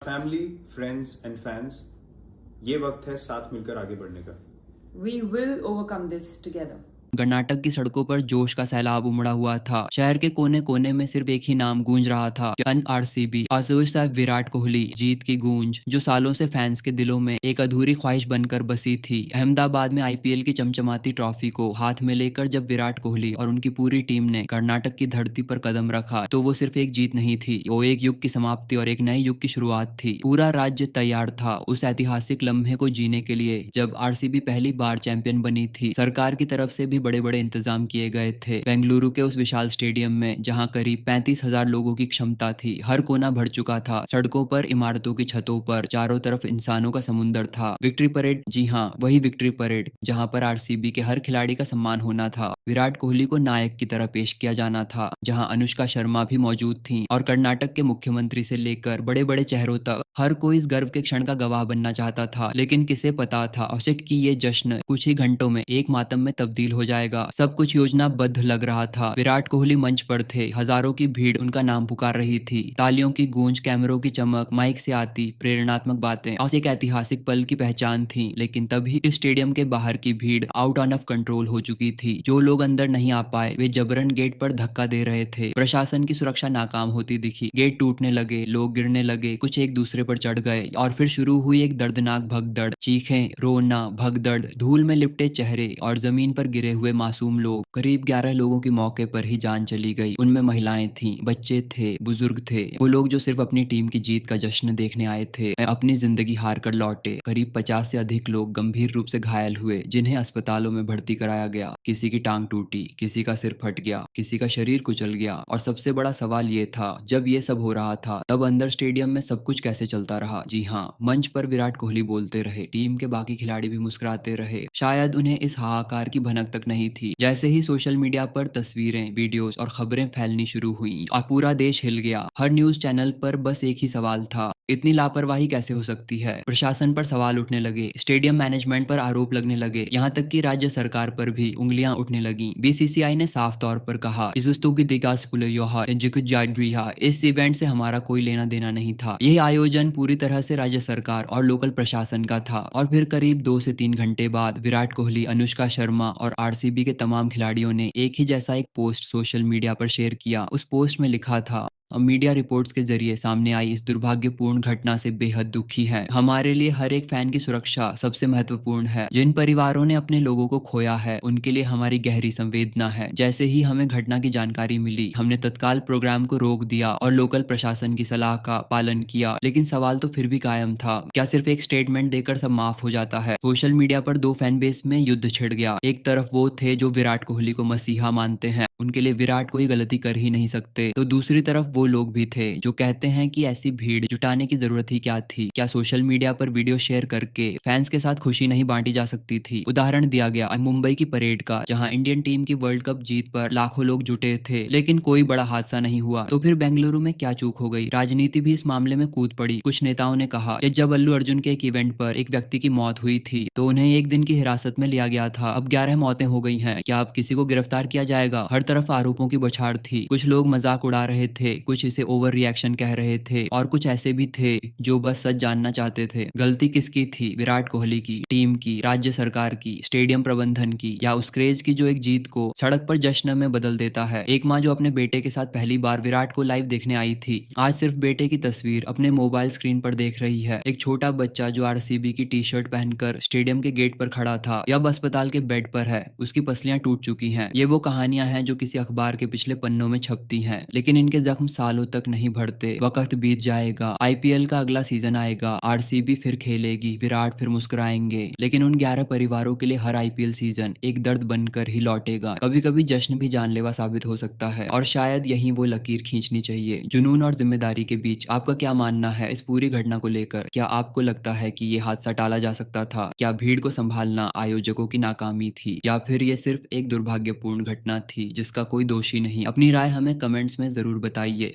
Family, friends and fans, ये वक्त है साथ मिलकर आगे बढ़ने का। We will overcome this together. Karnataka की सड़कों पर जोश का सैलाब उमड़ा हुआ था। शहर के कोने कोने में सिर्फ एक ही नाम गूंज रहा था, सन आरसीबी। आसुस साहब विराट कोहली, जीत की गूंज जो सालों से फैंस के दिलों में एक अधूरी ख्वाहिश बनकर बसी थी। अहमदाबाद में आईपीएल की चमचमाती ट्रॉफी को हाथ में लेकर जब विराट कोहली और उनकी पूरी टीम ने कर्नाटक की धरती पर कदम रखा तो वो सिर्फ एक जीत नहीं थी, वो एक युग की समाप्ति और एक नए युग की शुरुआत थी। पूरा राज्य तैयार था उस ऐतिहासिक लम्हे को जीने के लिए जब आरसीबी पहली बार चैंपियन बनी थी। सरकार की तरफ से भी बड़े बड़े इंतजाम किए गए थे। बेंगलुरु के उस विशाल स्टेडियम में जहां करीब 35,000 लोगों की क्षमता थी, हर कोना भर चुका था। सड़कों पर, इमारतों की छतों पर चारों तरफ इंसानों का समुंदर था। विक्ट्री परेड, जी हाँ, वही विक्ट्री परेड जहां पर आरसीबी के हर खिलाड़ी का सम्मान होना था। विराट कोहली को नायक की तरह पेश किया जाना था, जहां अनुष्का शर्मा भी मौजूद थी और कर्नाटक के मुख्यमंत्री से लेकर बड़े बड़े चेहरों तक हर कोई इस गर्व के क्षण का गवाह बनना चाहता था। लेकिन किसे पता था औसिक की ये जश्न कुछ ही घंटों में एक मातम में तब्दील हो जाएगा। सब कुछ योजनाबद्ध लग रहा था। विराट कोहली मंच पर थे, हजारों की भीड़ उनका नाम पुकार रही थी। तालियों की गूंज, कैमरों की चमक, माइक से आती प्रेरणात्मक बातें और एक ऐतिहासिक पल की पहचान थी। लेकिन तभी स्टेडियम के बाहर की भीड़ आउट ऑफ कंट्रोल हो चुकी थी। जो लोग अंदर नहीं आ पाए वे जबरन गेट पर धक्का दे रहे थे। प्रशासन की सुरक्षा नाकाम होती दिखी। गेट टूटने लगे, लोग गिरने लगे, कुछ एक दूसरे पर चढ़ गए और फिर शुरू हुई एक दर्दनाक भगदड़। चीखें, रोना, भगदड़, धूल में लिपटे चेहरे और जमीन पर गिरे हुए मासूम लोग। करीब 11 लोगों की मौके पर ही जान चली गई। उनमें महिलाएं थीं, बच्चे थे, बुजुर्ग थे, वो लोग जो सिर्फ अपनी टीम की जीत का जश्न देखने आए थे, अपनी जिंदगी हार कर लौटे। करीब 50 से अधिक लोग गंभीर रूप से घायल हुए, जिन्हें अस्पतालों में भर्ती कराया गया। किसी की टांग टूटी, किसी का सिर फट गया, किसी का शरीर कुचल गया। और सबसे बड़ा सवाल ये था, जब ये सब हो रहा था तब अंदर स्टेडियम में सब कुछ कैसे चलता रहा। जी हाँ, मंच पर विराट कोहली बोलते रहे, टीम के बाकी खिलाड़ी भी मुस्कुराते रहे। शायद उन्हें इस हाहाकार की भनक तक नहीं थी। जैसे ही सोशल मीडिया पर तस्वीरें, वीडियोस और खबरें फैलनी शुरू हुई और पूरा देश हिल गया, हर न्यूज चैनल पर बस एक ही सवाल था, इतनी लापरवाही कैसे हो सकती है। प्रशासन पर सवाल उठने लगे, स्टेडियम मैनेजमेंट पर आरोप लगने लगे, यहाँ तक कि राज्य सरकार पर भी उंगलियां उठने लगी। बीसीसीआई ने साफ तौर पर कहा, इस इवेंट से हमारा कोई लेना देना नहीं था। यह आयोजन पूरी तरह से राज्य सरकार और लोकल प्रशासन का था। और फिर करीब 2 से 3 घंटे बाद विराट कोहली, अनुष्का शर्मा और आरसीबी के तमाम खिलाड़ियों ने एक ही जैसा एक पोस्ट सोशल मीडिया पर शेयर किया। उस पोस्ट में लिखा था, मीडिया रिपोर्ट्स के जरिए सामने आई इस दुर्भाग्यपूर्ण घटना से बेहद दुखी है। हमारे लिए हर एक फैन की सुरक्षा सबसे महत्वपूर्ण है। जिन परिवारों ने अपने लोगों को खोया है उनके लिए हमारी गहरी संवेदना है। जैसे ही हमें घटना की जानकारी मिली, हमने तत्काल प्रोग्राम को रोक दिया और लोकल प्रशासन की सलाह का पालन किया। लेकिन सवाल तो फिर भी कायम था, क्या सिर्फ एक स्टेटमेंट देकर सब माफ हो जाता है। सोशल मीडिया पर दो फैन बेस में युद्ध छिड़ गया। एक तरफ वो थे जो विराट कोहली को मसीहा मानते हैं, उनके लिए विराट कोई गलती कर ही नहीं सकते। तो दूसरी तरफ वो लोग भी थे जो कहते हैं कि ऐसी भीड़ जुटाने की जरूरत ही क्या थी। क्या सोशल मीडिया पर वीडियो शेयर करके फैंस के साथ खुशी नहीं बांटी जा सकती थी। उदाहरण दिया गया मुंबई की परेड का, जहां इंडियन टीम की वर्ल्ड कप जीत पर लाखों लोग जुटे थे लेकिन कोई बड़ा हादसा नहीं हुआ। तो फिर बेंगलुरु में क्या चूक हो गई। राजनीति भी इस मामले में कूद पड़ी। कुछ नेताओं ने कहा कि जब अल्लू अर्जुन के एक इवेंट पर एक व्यक्ति की मौत हुई थी तो उन्हें एक दिन की हिरासत में लिया गया था, अब 11 मौतें हो गई हैं, क्या अब किसी को गिरफ्तार किया जाएगा। हर तरफ आरोपों की बौछार थी। कुछ लोग मजाक उड़ा रहे थे, कुछ इसे ओवर रिएक्शन कह रहे थे और कुछ ऐसे भी थे जो बस सच जानना चाहते थे। गलती किसकी थी, विराट कोहली की, टीम की, राज्य सरकार की, स्टेडियम प्रबंधन की, या उस क्रेज की जो एक जीत को सड़क पर जश्न में बदल देता है। एक माँ जो अपने बेटे के साथ पहली बार विराट को लाइव देखने आई थी, आज सिर्फ बेटे की तस्वीर अपने मोबाइल स्क्रीन पर देख रही है। एक छोटा बच्चा जो आरसीबी की टी शर्ट पहनकर स्टेडियम के गेट पर खड़ा था, अब अस्पताल के बेड पर है, उसकी पसलियां टूट चुकी हैं। ये वो कहानियां हैं जो किसी अखबार के पिछले पन्नों में छपती हैं, लेकिन इनके जख्म सालों तक नहीं भरते। वक्त बीत जाएगा, आईपीएल का अगला सीजन आएगा, आरसीबी फिर खेलेगी, विराट फिर मुस्कुराएंगे, लेकिन उन 11 परिवारों के लिए हर आईपीएल सीजन एक दर्द बनकर ही लौटेगा। कभी कभी जश्न भी जानलेवा साबित हो सकता है और शायद यही वो लकीर खींचनी चाहिए। जुनून और जिम्मेदारी के बीच आपका क्या मानना है इस पूरी घटना को लेकर। क्या आपको लगता है कि ये हादसा टाला जा सकता था? क्या भीड़ को संभालना आयोजकों की नाकामी थी, या फिर ये सिर्फ एक दुर्भाग्यपूर्ण घटना थी जिसका कोई दोषी नहीं? अपनी राय हमें कमेंट्स में जरूर बताइए।